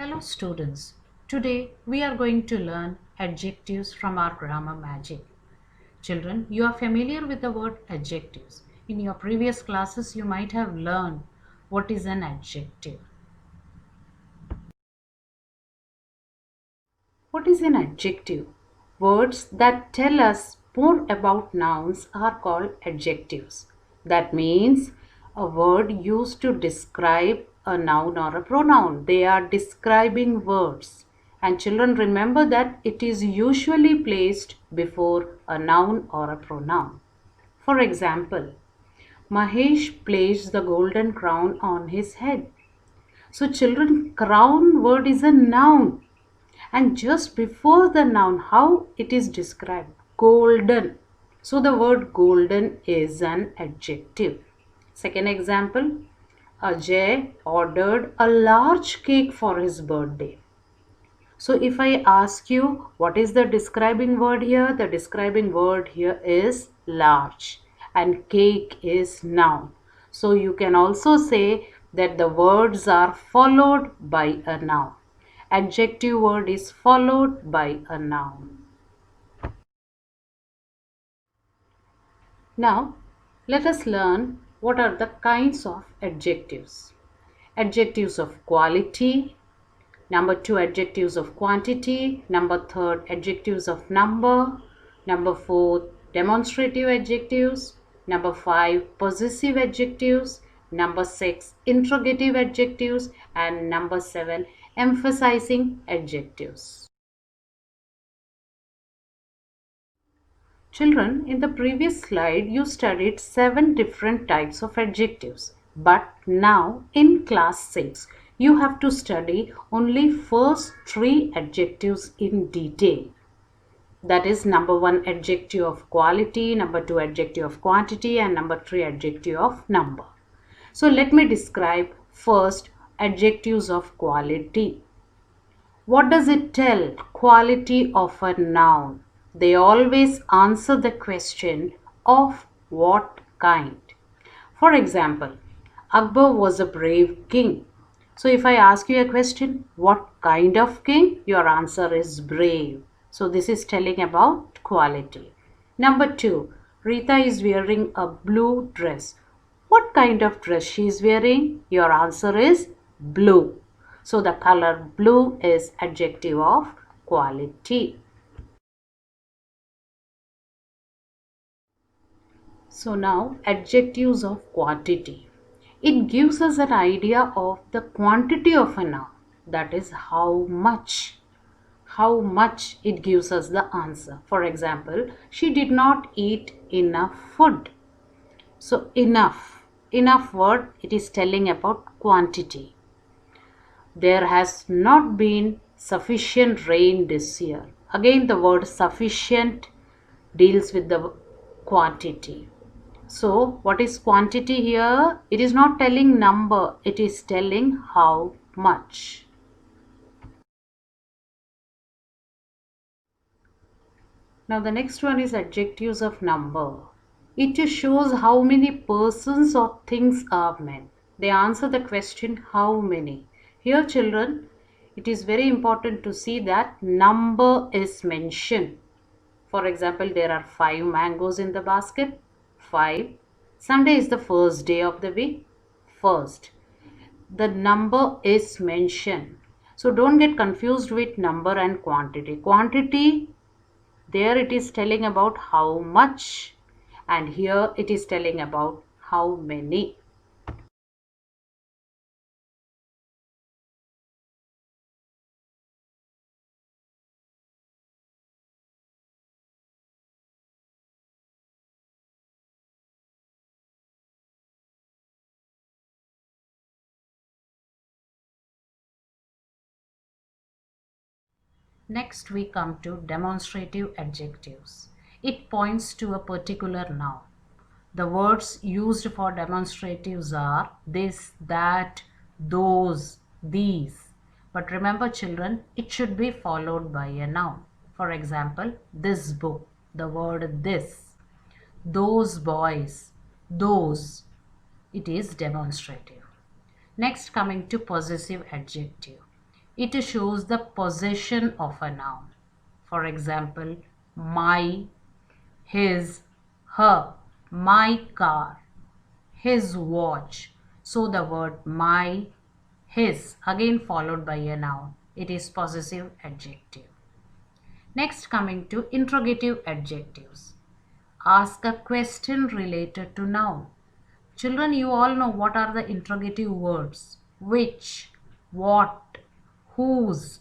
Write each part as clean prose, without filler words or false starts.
Hello students, today we are going to learn adjectives from our grammar magic. Children, you are familiar with the word adjectives. In your previous classes you might have learned what is an adjective. What is an adjective? Words that tell us more about nouns are called adjectives. That means a word used to describe a noun or a pronoun. They are describing words. And children, remember that it is usually placed before a noun or a pronoun. For example, Mahesh placed the golden crown on his head. So children, crown word is a noun, and just before the noun, how it is described? Golden. So the word golden is an adjective. Second example, Ajay ordered a large cake for his birthday. So if I ask you what is the describing word here, the describing word here is large and cake is noun. So you can also say that the words are followed by a noun. Adjective word is followed by a noun. Now let us learn what are the kinds of adjectives. Adjectives of quality, number 2 adjectives of quantity, number 3 adjectives of number, number 4 demonstrative adjectives, number 5 possessive adjectives, number 6 interrogative adjectives, and number 7 emphasizing adjectives. Children, in the previous slide you studied 7 different types of adjectives, but now in class 6 you have to study only first 3 adjectives in detail. That is number 1 adjective of quality, number 2 adjective of quantity, and number 3 adjective of number. So let me describe first adjectives of quality. What does it tell? Quality of a noun. They always answer the question of what kind. For example, Akbar was a brave king. So if I ask you a question, what kind of king? Your answer is brave. So this is telling about quality. Number 2, Rita is wearing a blue dress. What kind of dress she is wearing? Your answer is blue. So the color blue is adjective of quality. So now adjectives of quantity. It gives us an idea of the quantity of a noun. That is how much. How much it gives us the answer. For example, she did not eat enough food. So enough. Enough word, it is telling about quantity. There has not been sufficient rain this year. Again, the word sufficient deals with the quantity. So, what is quantity here? It is not telling number, it is telling how much. Now, the next one is adjectives of number. It just shows how many persons or things are meant. They answer the question how many. Here, children, it is very important to see that number is mentioned. For example, there are 5 mangoes in the basket. 5. Sunday is the first day of the week. First. The number is mentioned. So don't get confused with number and quantity. Quantity, there it is telling about how much, and here it is telling about how many. Next we come to demonstrative adjectives. It points to a particular noun. The words used for demonstratives are this, that, those, these. But remember children, it should be followed by a noun. For example, this book, the word this. Those boys, those. It is demonstrative. Next, coming to possessive adjective. It shows the possession of a noun. For example, my, his, her, my car, his watch. So the word my, his, again followed by a noun. It is possessive adjective. Next, coming to interrogative adjectives. Ask a question related to noun. Children, you all know what are the interrogative words. Which, what, whose.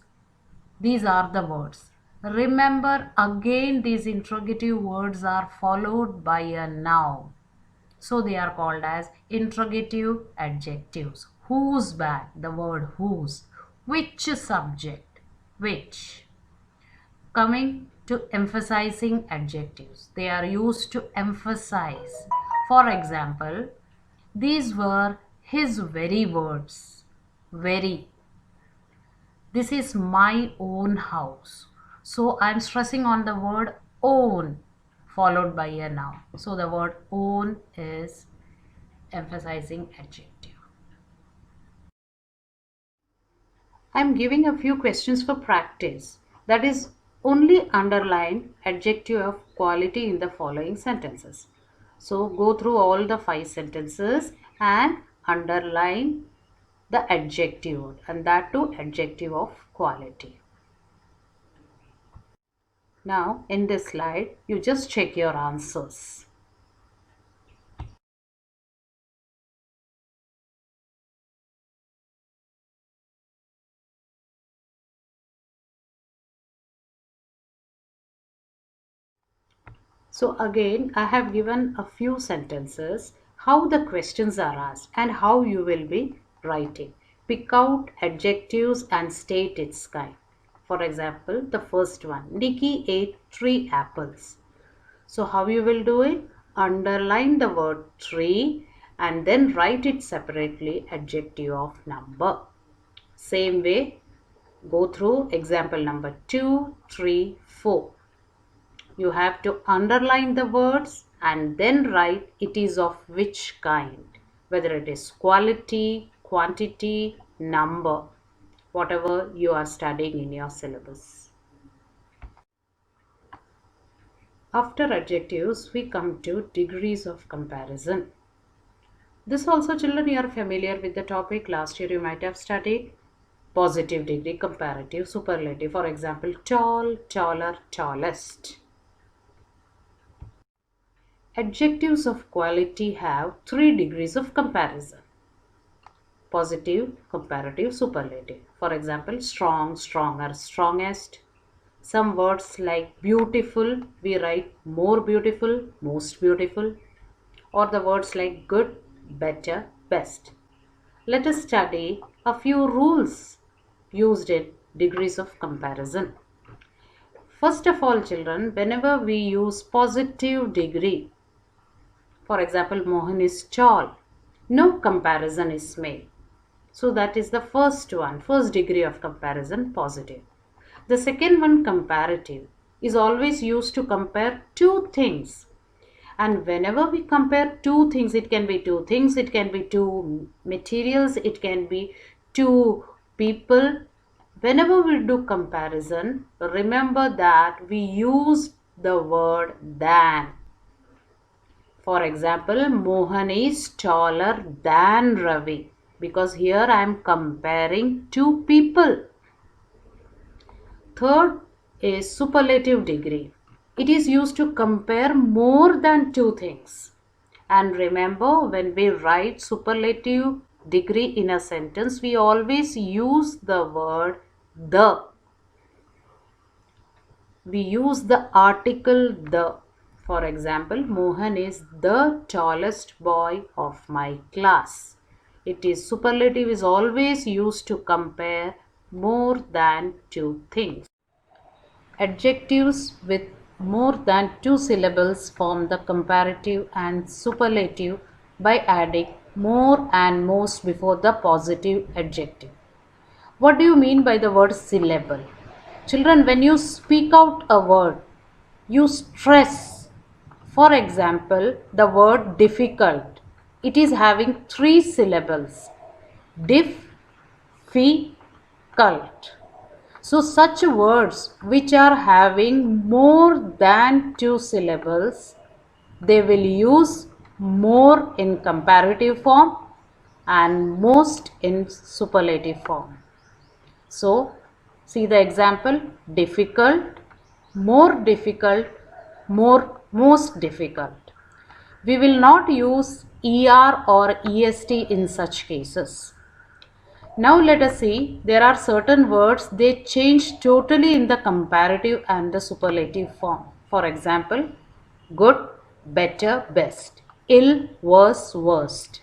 These are the words. Remember, again these interrogative words are followed by a noun. So they are called as interrogative adjectives. Whose bag? The word whose. Which subject? Which. Coming to emphasizing adjectives. They are used to emphasize. For example, these were his very words. Very. This is my own house. So I am stressing on the word own followed by a noun. So the word own is emphasizing adjective. I am giving a few questions for practice. That is, only underline adjective of quality in the following sentences. So go through all the 5 sentences and underline the adjective, and that too adjective of quality. Now in this slide, you just check your answers. So again, I have given a few sentences, how the questions are asked and how you will be writing. Pick out adjectives and state its kind. For example, the first one, Nikki ate 3 apples. So how you will do it? Underline the word 3 and then write it separately, adjective of number. Same way, go through example number 2, 3, 4. You have to underline the words and then write it is of which kind, whether it is quality, quantity, number, whatever you are studying in your syllabus. After adjectives, we come to degrees of comparison. This also, children, you are familiar with the topic. Last year you might have studied positive degree, comparative, superlative. For example, tall, taller, tallest. Adjectives of quality have 3 degrees of comparison: positive, comparative, superlative. For example, strong, stronger, strongest. Some words like beautiful, we write more beautiful, most beautiful, or the words like good, better, best. Let us study a few rules used in degrees of comparison. First of all, children, whenever we use positive degree, for example, Mohan is tall, no comparison is made. So that is the first one, first degree of comparison, positive. The second one, comparative, is always used to compare 2 things. And whenever we compare 2 things, it can be 2 things, it can be 2 materials, it can be 2 people. Whenever we do comparison, remember that we use the word than. For example, Mohan is taller than Ravi, because here I am comparing 2 people. Third is superlative degree. It is used to compare more than 2 things. And remember, when we write superlative degree in a sentence, we always use the word the. We use the article the. For example, Mohan is the tallest boy of my class. It is superlative is always used to compare more than 2 things. Adjectives with more than 2 syllables form the comparative and superlative by adding more and most before the positive adjective. What do you mean by the word syllable? Children, when you speak out a word, you stress. For example, the word difficult. It is having 3 syllables. Dif, fi, difficult. So such words which are having more than two syllables, they will use more in comparative form and most in superlative form. So see the example: difficult, more most difficult. We will not use er or est in such cases. Now let us see, there are certain words they change totally in the comparative and the superlative form. For example, good, better, best, ill, worse, worst.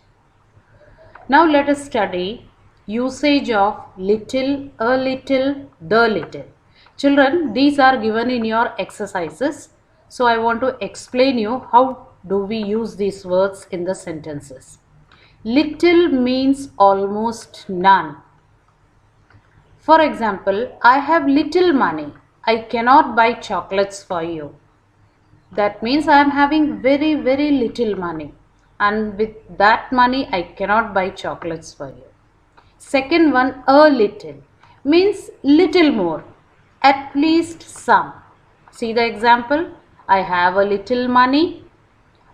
Now let us study usage of little, a little, the little. Children, these are given in your exercises. So I want to explain you how do we use these words in the sentences. Little means almost none. For example, I have little money. I cannot buy chocolates for you. That means I am having very, very little money. And with that money, I cannot buy chocolates for you. Second one, a little, means little more, at least some. See the example? I have a little money.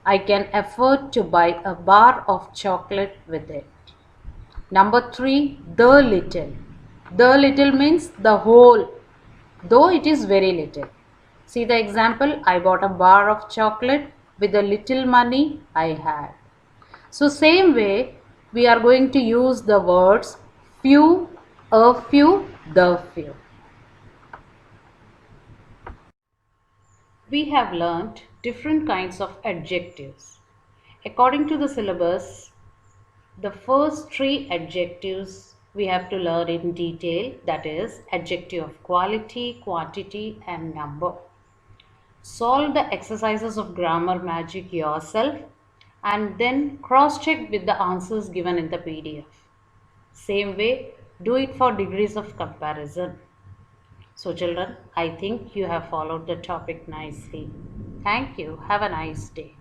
I can afford to buy a bar of chocolate with it. Number 3, the little. The little means the whole, though it is very little. See the example, I bought a bar of chocolate with the little money I had. So same way, we are going to use the words few, a few, the few. We have learnt different kinds of adjectives. According to the syllabus, the first three adjectives we have to learn in detail, that is adjective of quality, quantity and number. Solve the exercises of grammar magic yourself and then cross check with the answers given in the PDF. Same way, do it for degrees of comparison. So children, I think you have followed the topic nicely. Thank you. Have a nice day.